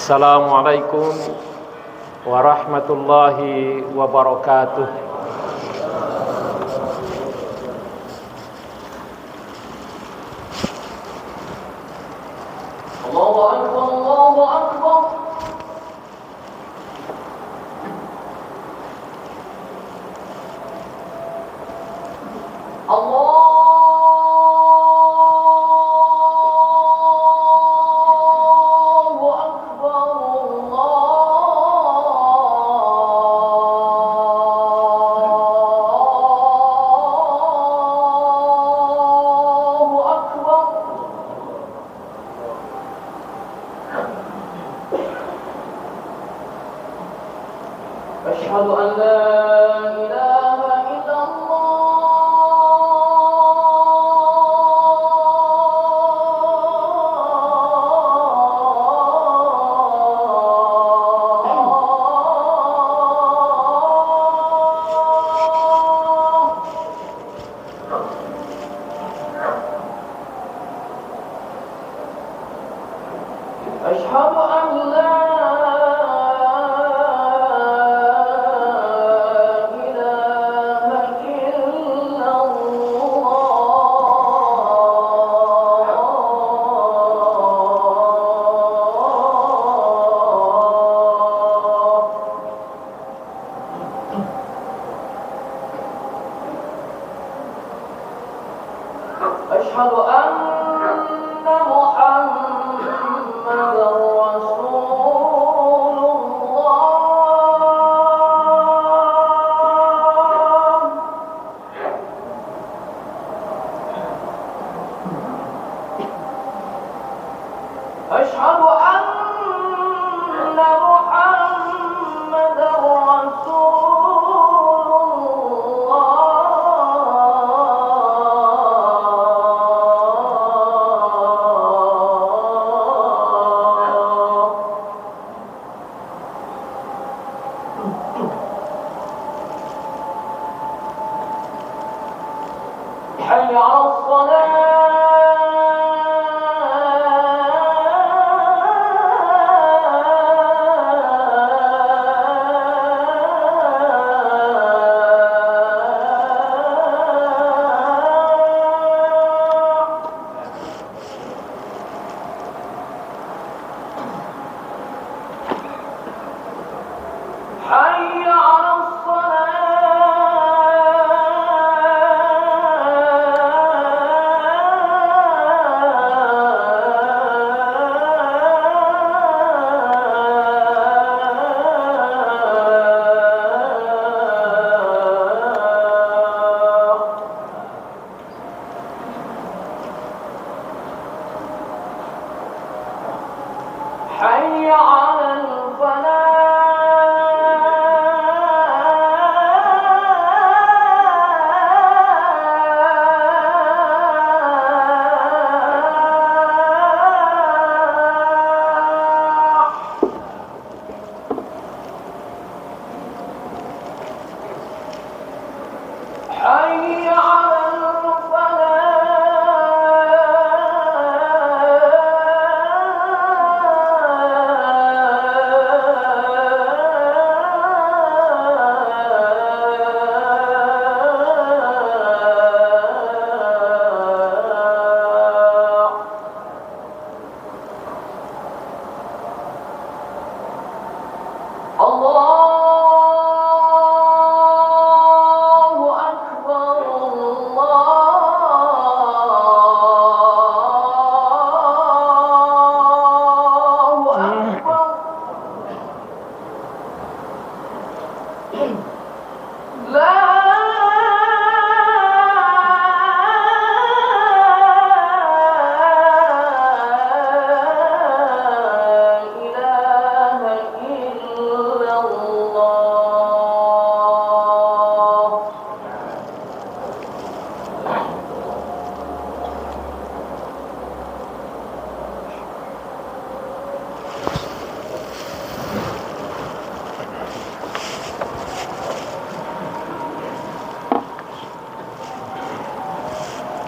Assalamualaikum warahmatullahi wabarakatuh. Allahu Akbar, Allahu Akbar. أشهد أن لا إله إلا أشهد أن لا أشهد أن محمدًا رسول الله. أشهد أن محمدًا رسول حي على حي على حي على الفلاح. حي على الله أكبر، الله أكبر. لا إله إلا الله.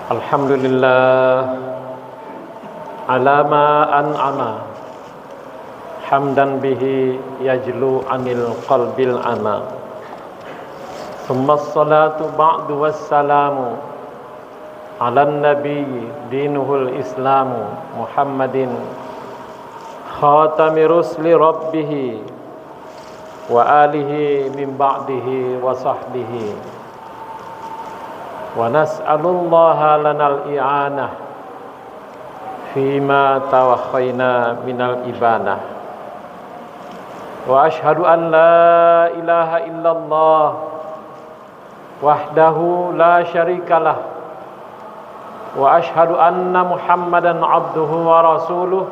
Alhamdulillah ala ma an'ama hamdan bihi yajlu anil qalbil ana. Thumma as-salatu ba'du wassalamu ala nabi dinuhul islamu Muhammadin khatami rusli rabbih wa alihi min ba'dihi wa sahbihi. Wa nas'alullaha lanal i'anah fima tawakhayna minal ibanah. Wa ashhadu an la ilaha illallah wahdahu la syarikalah. Wa ashhadu anna Muhammadan abduhu wa rasuluh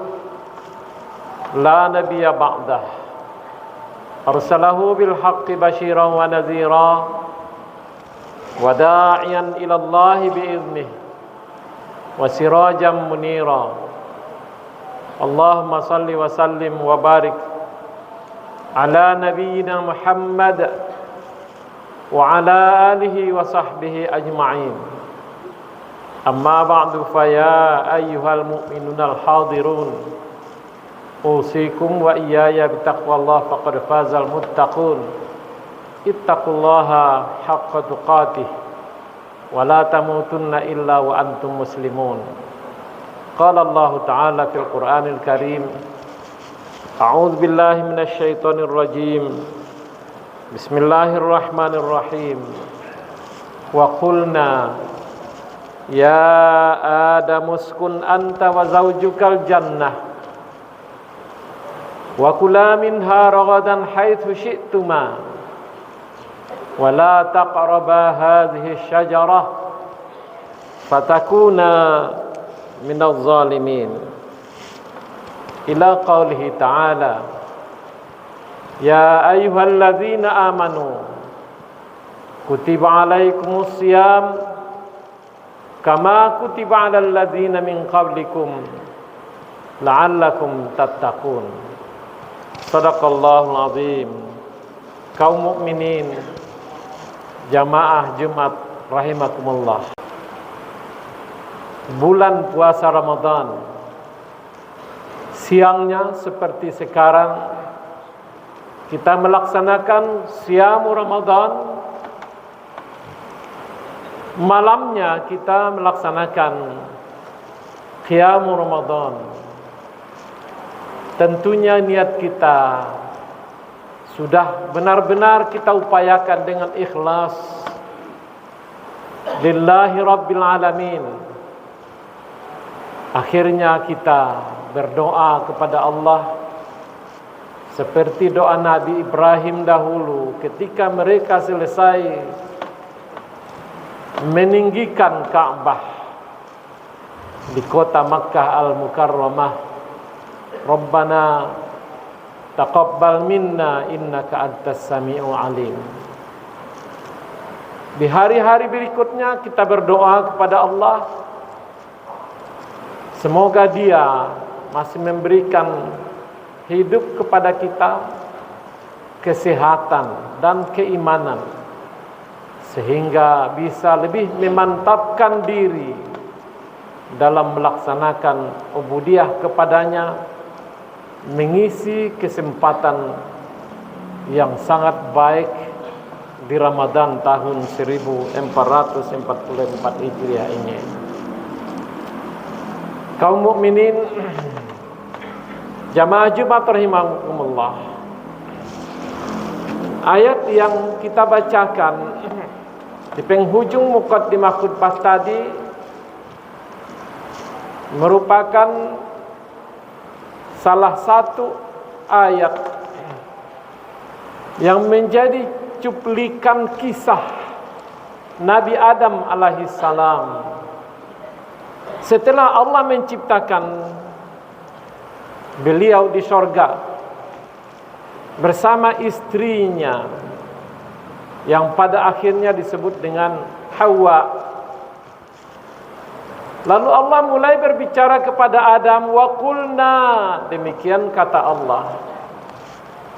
la nabiyya ba'dah. Arsalahu bil haqqi basyiran wa nadhira wa da'iyan ila Allah bi idnih wa sirajan munira. Allahumma salli wa sallim wa barik ala nabiyyina Muhammad wa ala alihi wa sahbihi ajma'in. Amma ba'du, fa ya ayyuhal mu'minunal hadirun, usikum wa iyaya bitaqwallah faqad fazal muttaqun. Ittaqullaha haqqa tuqatih wa la tamutunna illa wa antum muslimun. Qala Allah Ta'ala fil Qur'anil Karim, a'udzu billahi minasy syaithanir rajim. Bismillahirrahmanirrahim. Wa qulna ya Adamu uskun anta wa zawjukal jannah wa kula minha ragadan haitsu syi'tuma wa la taqraba hadhihi asy-syajarah fatakuna minadh zalimin. Ila qaulihi ta'ala, ya ayyuhalladzina amanu kutiba alaikumus siyam kama kutiba alal ladzina min qablikum la'allakum tattaqun. Shadaqallahul azim. Kaum mukminin jamaah Jumat rahimakumullah, bulan puasa Ramadan, siangnya seperti sekarang kita melaksanakan siamu Ramadan, malamnya kita melaksanakan qiyamu Ramadan. Tentunya niat kita sudah benar-benar kita upayakan dengan ikhlas lillahi rabbil alamin. Akhirnya kita berdoa kepada Allah seperti doa Nabi Ibrahim dahulu ketika mereka selesai meninggikan Ka'bah di kota Makkah Al-Mukarramah. Rabbana taqabbal minna innaka antas sami'ul alim. Di hari-hari berikutnya kita berdoa kepada Allah, semoga Dia masih memberikan hidup kepada kita, kesehatan dan keimanan, sehingga bisa lebih memantapkan diri dalam melaksanakan ubudiyah kepadanya, mengisi kesempatan yang sangat baik di Ramadan tahun 1444 Hijriah ini. Kaum mukminin jamaah Jumat rahimakumullah, ayat yang kita bacakan di penghujung muqaddimah khutbah tadi merupakan salah satu ayat yang menjadi cuplikan kisah Nabi Adam alaihissalam setelah Allah menciptakan beliau di sorga bersama istrinya yang pada akhirnya disebut dengan Hawa. Lalu Allah mulai berbicara kepada Adam, wa qulna, demikian kata Allah.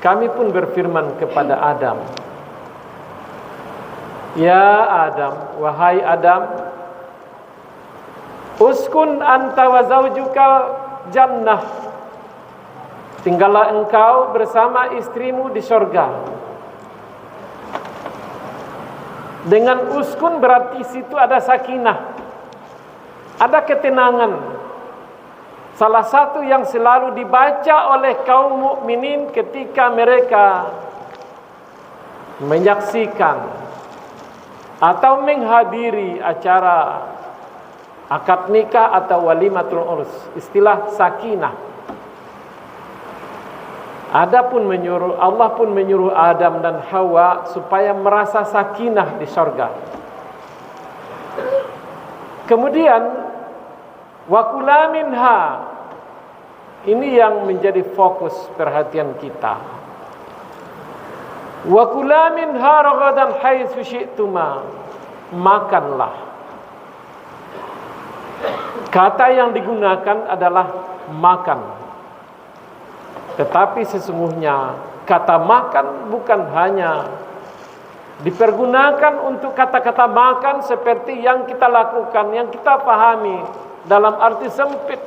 Kami pun berfirman kepada Adam, ya Adam, wahai Adam, uskun anta wa zaujukal jannah, tinggallah engkau bersama istrimu di sorga. Dengan uskun berarti situ ada sakinah, ada ketenangan. Salah satu yang selalu dibaca oleh kaum mukminin ketika mereka menyaksikan atau menghadiri acara akad nikah atau walimatul urs, istilah sakinah. Allah pun menyuruh Adam dan Hawa supaya merasa sakinah di sorga. Kemudian wa kula minha, ini yang menjadi fokus perhatian kita. Wa kula minha ragadan haitsu syi'tuma, makanlah. Kata yang digunakan adalah makan. Tetapi sesungguhnya kata makan bukan hanya dipergunakan untuk kata-kata makan seperti yang kita lakukan, yang kita pahami dalam arti sempit.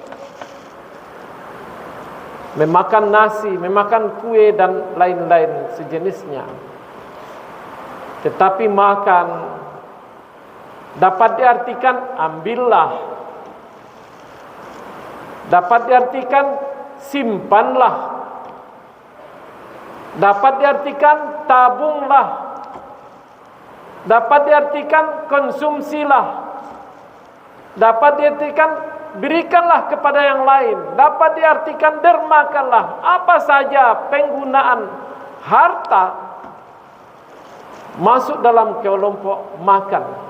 Memakan nasi, memakan kue dan lain-lain sejenisnya. Tetapi makan dapat diartikan ambillah, dapat diartikan simpanlah, dapat diartikan tabunglah, dapat diartikan konsumsilah, dapat diartikan berikanlah kepada yang lain, dapat diartikan dermakanlah. Apa saja penggunaan harta masuk dalam kelompok makan.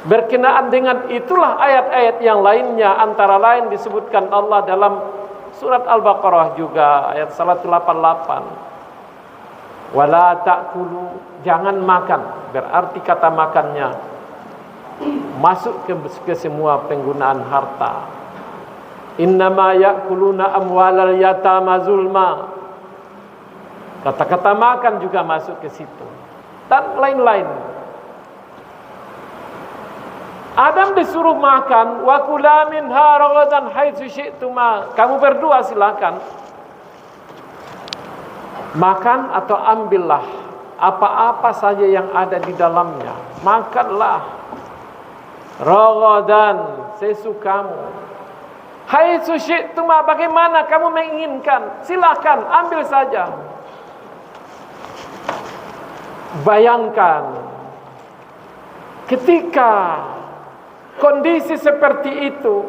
Berkenaan dengan itulah ayat-ayat yang lainnya, antara lain disebutkan Allah dalam surat Al-Baqarah juga ayat 188. Wala ta'kulu, jangan makan, berarti kata makannya masuk ke semua penggunaan harta. Innama ya'kuluna amwalal yatama zulma, kata-kata makan juga masuk ke situ, dan lain-lain. Adam disuruh makan, wa kula minha ragadan haitsu syi'tuma, kamu berdua silakan makan atau ambillah apa-apa saja yang ada di dalamnya, makanlah ragadan, sesukamu, haitsu syi'tuma, bagaimana kamu menginginkan, silakan ambil saja. Bayangkan ketika kondisi seperti itu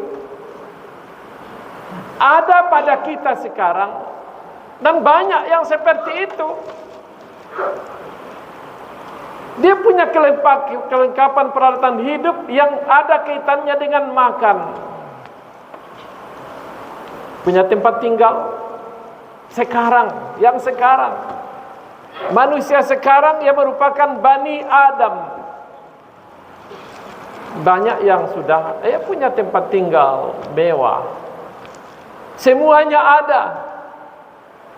ada pada kita sekarang, dan banyak yang seperti itu. Dia punya kelengkapan peralatan hidup yang ada kaitannya dengan makan. Punya tempat tinggal sekarang, yang sekarang. Manusia sekarang yang merupakan Bani Adam. Banyak yang sudah punya tempat tinggal mewah. Semuanya ada.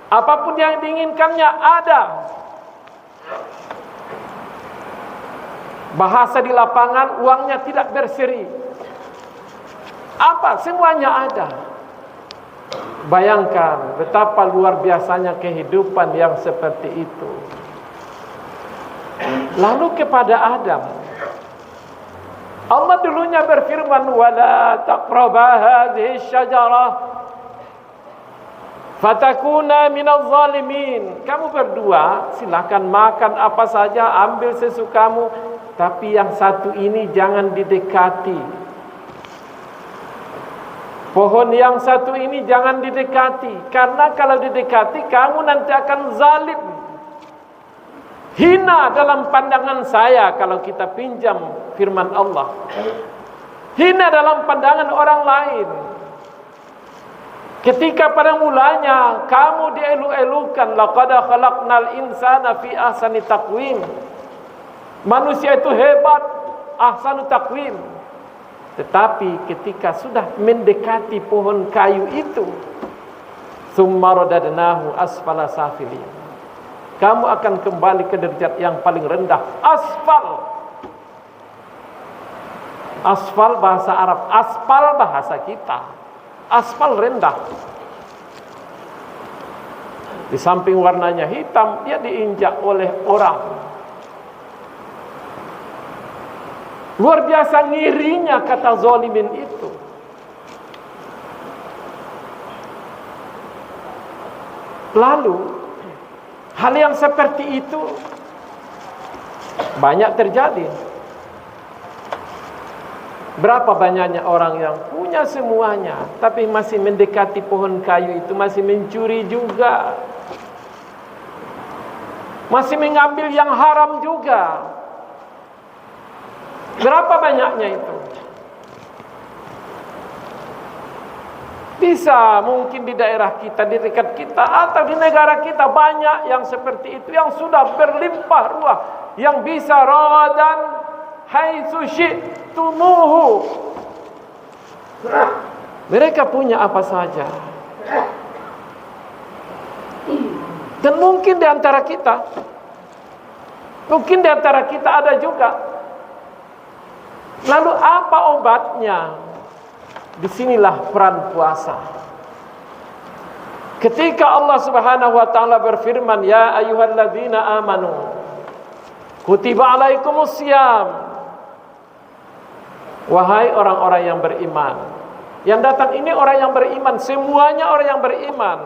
Apapun yang diinginkannya ada. Bahasa di lapangan, uangnya tidak berseri. Apa? Semuanya ada. Bayangkan betapa luar biasanya kehidupan yang seperti itu. Lalu kepada Adam, Allah dulunya berfirman, wala taqrabah hadhihi syajarah fatakuna minaz zalimin. Kamu berdua silakan makan apa saja, ambil sesukamu, tapi yang satu ini jangan didekati. Pohon yang satu ini jangan didekati, karena kalau didekati kamu nanti akan zalim, hina dalam pandangan saya. Kalau kita pinjam firman Allah, hina dalam pandangan orang lain. Ketika pada mulanya kamu dielu-elukan, laqad khalaqnal insana fi ahsani taqwim, manusia itu hebat, ahsanu taqwim. Tetapi ketika sudah mendekati pohon kayu itu, summa radadnahu asfala safilin, kamu akan kembali ke derajat yang paling rendah. Asfal, asfal bahasa Arab, aspal bahasa kita. aspal rendah. Di samping warnanya hitam, dia diinjak oleh orang. Luar biasa ngirinya kata zalimin itu. Lalu hal yang seperti itu banyak terjadi. Berapa banyaknya orang yang punya semuanya, tapi masih mendekati pohon kayu itu, masih mencuri juga, masih mengambil yang haram juga. Berapa banyaknya itu? Bisa mungkin di daerah kita, di dekat kita, atau di negara kita banyak yang seperti itu, yang sudah berlimpah ruah, yang bisa ragadan haitsu syi'tumuhu. Mereka punya apa saja. Dan mungkin di antara kita, ada juga. Lalu apa obatnya? Disinilah peran puasa. Ketika Allah Subhanahu wa taala berfirman, ya ayyuhalladzina amanu kutiba alaikumusiyam. Wahai orang-orang yang beriman. Yang datang ini orang yang beriman, semuanya orang yang beriman.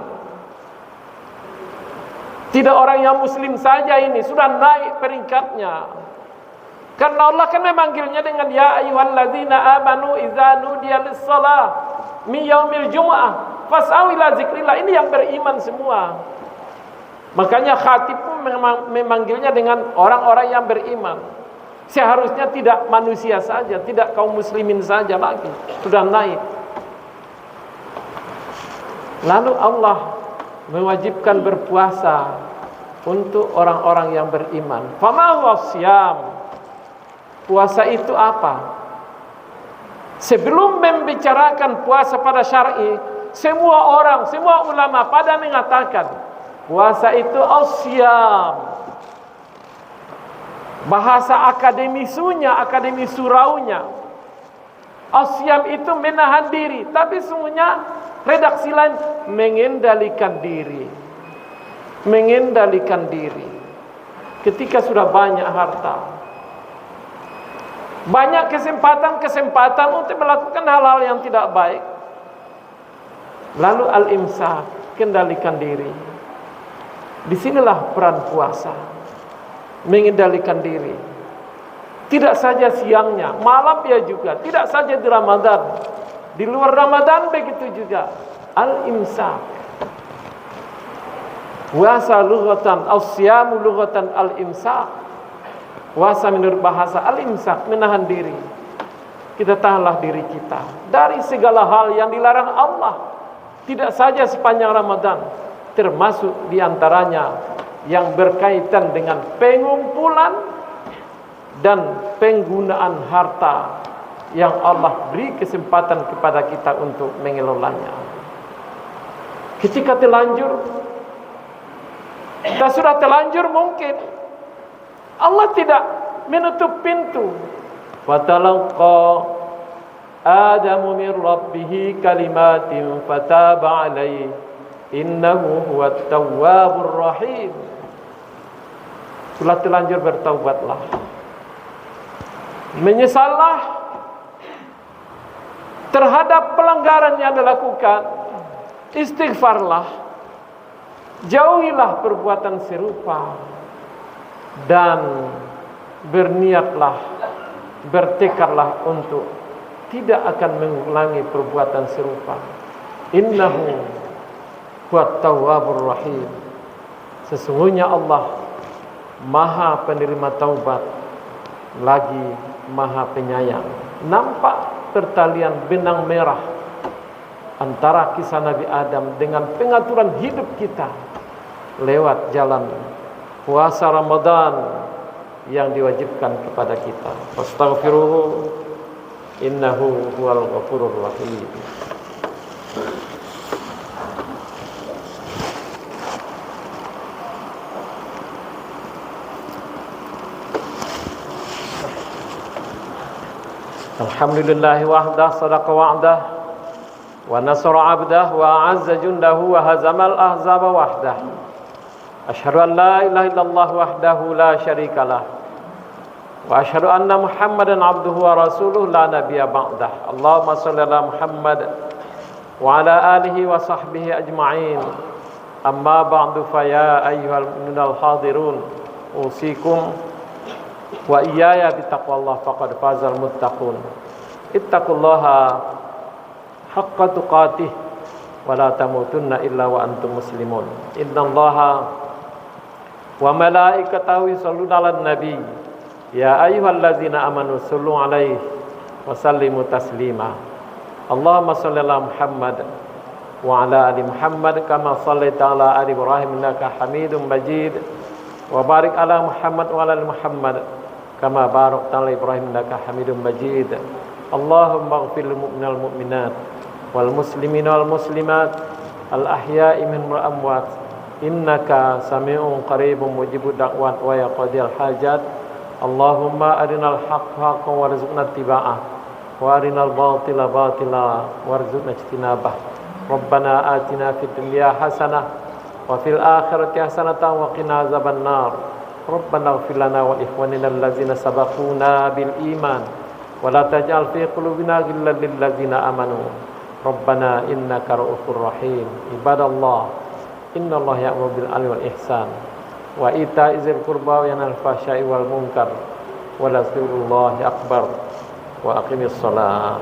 Tidak orang yang muslim saja ini, sudah naik peringkatnya. Karena Allah kan memanggilnya dengan ya ayyuhalladzina amanu idza nudiya lis-shalah min yaumil jumu'ah fas'au ila zikrillah. Ini yang beriman semua. Makanya khatib pun memanggilnya dengan orang-orang yang beriman. Seharusnya tidak manusia saja, tidak kaum muslimin saja lagi, sudah naik. Lalu Allah mewajibkan berpuasa untuk orang-orang yang beriman. Fama huwa siyam? Puasa itu apa? Sebelum membicarakan puasa pada syar'i, semua orang, semua ulama pada mengatakan puasa itu as-siyam. Bahasa akademi suraunya, as-siyam itu menahan diri, tapi sungguhnya redaksi lain mengendalikan diri. Mengendalikan diri. Ketika sudah banyak harta, banyak kesempatan untuk melakukan hal-hal yang tidak baik, lalu al-imsak, kendalikan diri. Disinilah peran puasa, mengendalikan diri. Tidak saja siangnya, malam ya juga. Tidak saja di Ramadan, di luar Ramadan begitu juga. Al-imsak. Puasa lughatan, as-siyamu lughatan al-imsak. Puasa menurut bahasa al-imsak, menahan diri. Kita tahanlah diri kita dari segala hal yang dilarang Allah. Tidak saja sepanjang Ramadan, termasuk diantaranya yang berkaitan dengan pengumpulan dan penggunaan harta yang Allah beri kesempatan kepada kita untuk mengelolanya. Ketika terlanjur, kita sudah terlanjur mungkin Allah tidak menutup pintu. Fatalaqa Adamu min rabbih kalimatin fataba alaihi innahu huwat tawwabur rahim. Setelah terlanjur bertaubatlah, menyesallah terhadap pelanggaran yang dilakukan, istighfarlah, jauhilah perbuatan serupa, dan berniatlah, bertekadlah untuk tidak akan mengulangi perbuatan serupa. Innahu huwat tawwabur rahim. Sesungguhnya Allah Maha penerima taubat, lagi Maha penyayang. Nampak pertalian benang merah antara kisah Nabi Adam dengan pengaturan hidup kita lewat jalan puasa Ramadan yang diwajibkan kepada kita. Astaghfiruhu innahu huwal ghafurur rahim. Alhamdulillah wahdah sadaqa wa'dah wa nasara 'abdahu wa a'azza jundahu wa hazamal ahzaba wahdah. Asyhadu an la ilaha illallah wahdahu la syarikalah wa asyhadu anna Muhammadan 'abduhu wa rasuluhu la nabiyya ba'dah. Allahumma shalli ala Muhammad wa ala alihi wa sahbihi ajma'in. Amma ba'du fa ya ayyuhal mu'minul hadirun usikum wa iyaya bittaqwallah faqad fazal muttaqun. Ittaqullaha haqqa tuqatih wa la tamutunna illa wa antum muslimun. Innallaha wa malaikatahu yusholluna 'alan nabi ya ayyuhallazina amanu shallu 'alaihi wa sallimu taslima. Allahumma shalli ala Muhammad wa ala ali Muhammad kama shallaita ala ali Ibrahim innaka Hamidum Majid. Wa barik ala Muhammad wa ala ali Muhammad kama barakta ala Ibrahim innaka Hamidum Majid. Allahumma ighfir lil mu'minina wal mu'minat wal muslimina wal muslimat al ahya'i minhum wal amwat innaka sami'un qaribun mujibud da'wat wa yaqdil hajat. Allahumma arinal haqqa haqqan warzuqna ittiba'ah wa arinal batila batila warzuqna ijtinabah. Rabbana atina fid dunya hasanah wa fil akhirati hasanatan wa qina azabannar. Rabbana ighfir lana wa li ikhwanina allazina sabaquna bil iman wa la taj'al fi qulubina ghillan lil ladzina amanu. Rabbana innaka ra'ufur rahim. Ibadallah, innallaha ya'muru bil 'adli wal ihsan wa ita'i dzil qurba wa yanha 'anil fahsya'i wal munkar wa la dzikrullahi akbar. Wa aqimis shalah.